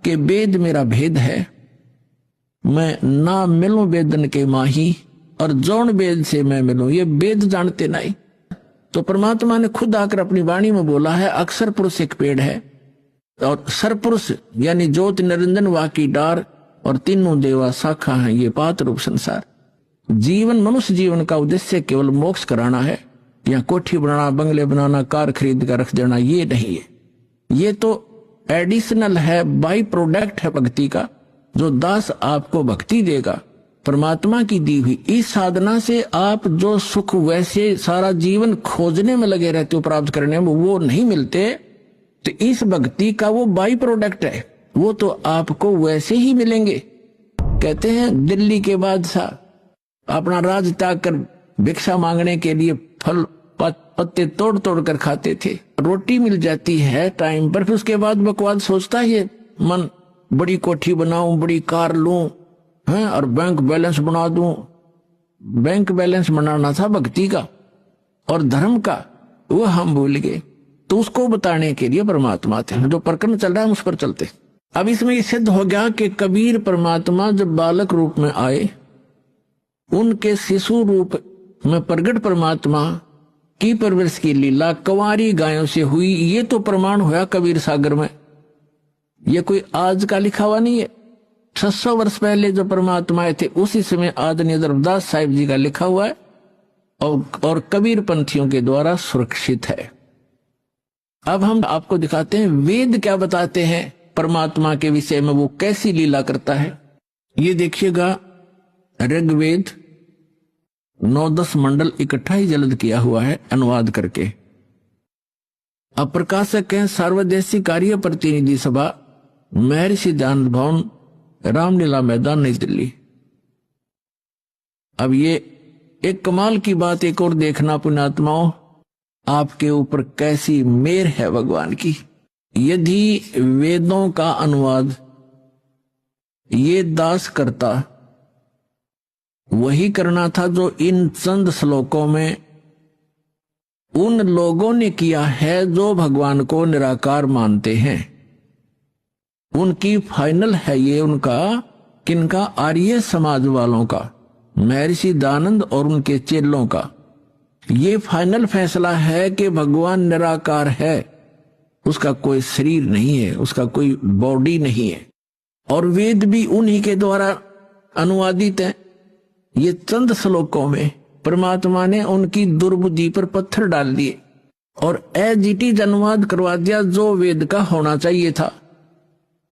कि वेद मेरा भेद है, मैं ना मिलूं वेदन के माही, और जौन वेद से मैं मिलूं, ये वेद जानते नहीं। तो परमात्मा ने खुद आकर अपनी वाणी में बोला है, अक्षर पुरुष एक पेड़ है और सरपुरुष यानी ज्योति निरंजन वाकी डार, और तीनों देवा शाखा हैं, ये पात रूप संसार। जीवन, मनुष्य जीवन का उद्देश्य केवल मोक्ष कराना है, या कोठी बनाना, बंगले बनाना, कार खरीद कर रख देना, ये नहीं है। ये तो एडिशनल है, बाई प्रोडक्ट है भक्ति का, जो दास आपको भक्ति देगा परमात्मा की दी हुई। इस साधना से आप जो सुख वैसे सारा जीवन खोजने में लगे रहते हो, प्राप्त करने में, वो नहीं मिलते। तो इस भक्ति का वो बाई प्रोडक्ट है, वो तो आपको वैसे ही मिलेंगे। कहते हैं दिल्ली के बादशाह अपना राज त्याग कर भिक्षा मांगने के लिए फल पत्ते तोड़ तोड़ कर खाते थे। रोटी मिल जाती है टाइम पर, फिर उसके बाद बकवाद सोचता है मन, बड़ी कोठी बनाऊं, बड़ी कार लूं, हैं, और बैंक बैलेंस बना दूं। बैंक बैलेंस बनाना था भक्ति का और धर्म का, वो हम भूल गए। तो उसको बताने के लिए परमात्मा थे। जो प्रकरण चल रहा है उस पर चलते। अब इसमें ये सिद्ध हो गया कि कबीर परमात्मा जब बालक रूप में आए, उनके शिशु रूप में प्रगट परमात्मा की परवरिश की लीला कंवारी गायों से हुई। ये तो प्रमाण हुआ कबीर सागर में, ये कोई आज का लिखा हुआ नहीं है। 600 वर्ष पहले जो परमात्मा आए थे उसी समय आदरणीय धर्मदास साहिब जी का लिखा हुआ है, और कबीर पंथियों के द्वारा सुरक्षित है। अब हम आपको दिखाते हैं वेद क्या बताते हैं परमात्मा के विषय में, वो कैसी लीला करता है। ये देखिएगा, ऋग्वेद 9-10 मंडल इकट्ठा ही जल्द किया हुआ है अनुवाद करके। अब प्रकाशक हैं सार्वदेशिक कार्य प्रतिनिधि सभा, महर्षि दयानंद भवन, रामलीला मैदान, नई दिल्ली। अब ये एक कमाल की बात एक और देखना पुण्यात्माओं, आपके ऊपर कैसी मेहर है भगवान की। यदि वेदों का अनुवाद ये दास करता, वही करना था जो इन चंद श्लोकों में उन लोगों ने किया है जो भगवान को निराकार मानते हैं। उनकी फाइनल है ये, उनका किनका, आर्य समाज वालों का, महर्षि दयानंद और उनके चेलों का। ये फाइनल फैसला है कि भगवान निराकार है, उसका कोई शरीर नहीं है, उसका कोई बॉडी नहीं है। और वेद भी उन्हीं के द्वारा अनुवादित है। ये चंद श्लोकों में परमात्मा ने उनकी दुर्बुद्धि पर पत्थर डाल दिए और एज इट इज अनुवाद करवा दिया जो वेद का होना चाहिए था।